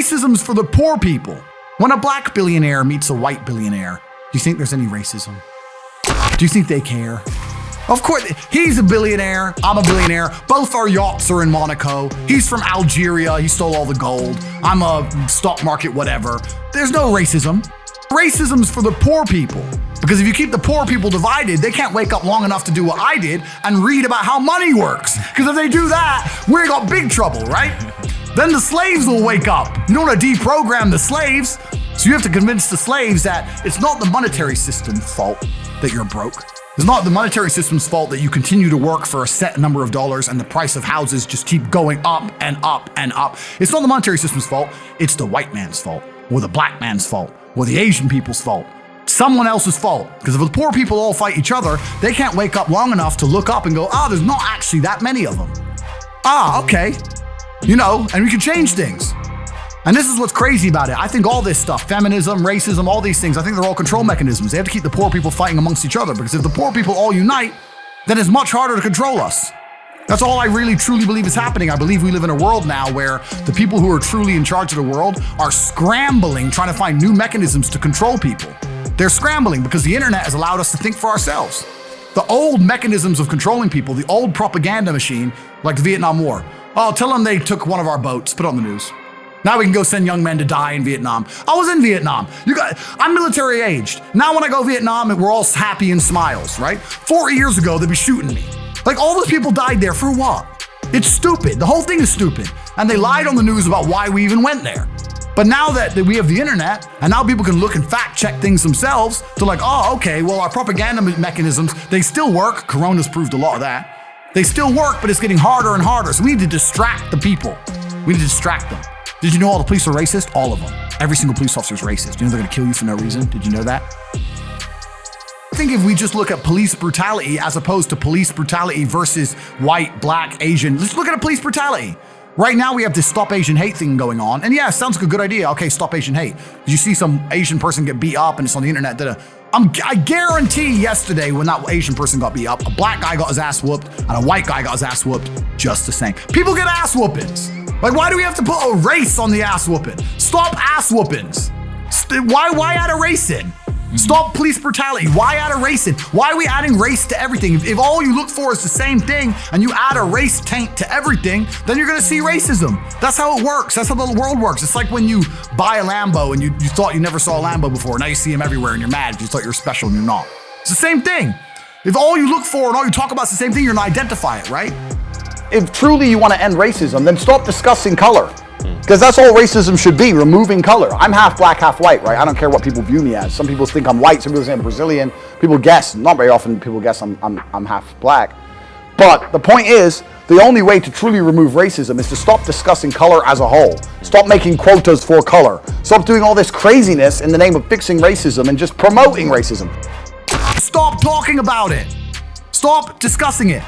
Racism's for the poor people. When a black billionaire meets a white billionaire, do you think there's any racism? Do you think they care? Of course, he's a billionaire, I'm a billionaire. Both our yachts are in Monaco. He's from Algeria, he stole all the gold. I'm a stock market whatever. There's no racism. Racism's for the poor people. Because if you keep the poor people divided, they can't wake up long enough to do what I did and read about how money works. Because if they do that, we got big trouble, right? Then the slaves will wake up. You don't want to deprogram the slaves. So you have to convince the slaves that it's not the monetary system's fault that you're broke. It's not the monetary system's fault that you continue to work for a set number of dollars and the price of houses just keep going up and up and up. It's not the monetary system's fault. It's the white man's fault, or the black man's fault, or the Asian people's fault. Someone else's fault. Because if the poor people all fight each other, they can't wake up long enough to look up and go, there's not actually that many of them. Okay. You know, and we can change things. And this is what's crazy about it. I think all this stuff, feminism, racism, all these things, I think they're all control mechanisms. They have to keep the poor people fighting amongst each other, because if the poor people all unite, then it's much harder to control us. That's all I really truly believe is happening. I believe we live in a world now where the people who are truly in charge of the world are scrambling, trying to find new mechanisms to control people. They're scrambling because the internet has allowed us to think for ourselves. The old mechanisms of controlling people, the old propaganda machine, like the Vietnam War. Tell them they took one of our boats, put it on the news. Now we can go send young men to die in Vietnam. I was in Vietnam. I'm military aged. Now when I go to Vietnam, we're all happy and smiles, right? 4 years ago, they'd be shooting me. Like, all those people died there for what? It's stupid. The whole thing is stupid. And they lied on the news about why we even went there. But now that we have the internet, and now people can look and fact check things themselves, they're like, okay, well, our propaganda mechanisms, they still work. Corona's proved a lot of that. They still work, but it's getting harder and harder. So we need to distract the people. We need to distract them. Did you know all the police are racist? All of them. Every single police officer is racist. You know they're gonna kill you for no reason? Did you know that? I think if we just look at police brutality as opposed to police brutality versus white, black, Asian, let's look at police brutality. Right now we have this Stop Asian Hate thing going on. And yeah, sounds like a good idea. Okay, stop Asian hate. Did you see some Asian person get beat up and it's on the internet? I guarantee yesterday when that Asian person got beat up, a black guy got his ass whooped and a white guy got his ass whooped just the same. People get ass whoopings. Like, why do we have to put a race on the ass whooping? Stop ass whoopings. Why add a race in? Stop police brutality. Why add a race in? Why are we adding race to everything? If all you look for is the same thing and you add a race taint to everything, then you're gonna see racism. That's how it works. That's how the world works. It's like when you buy a Lambo and you thought you never saw a Lambo before. Now you see them everywhere and you're mad because you thought you were special and you're not. It's the same thing. If all you look for and all you talk about is the same thing, you're gonna identify it, right? If truly you want to end racism, then stop discussing color. Because that's all racism should be, removing color. I'm half black, half white, right? I don't care what people view me as. Some people think I'm white, some people say I'm Brazilian. People guess, not very often people guess I'm half black. But the point is, the only way to truly remove racism is to stop discussing color as a whole. Stop making quotas for color. Stop doing all this craziness in the name of fixing racism and just promoting racism. Stop talking about it. Stop discussing it.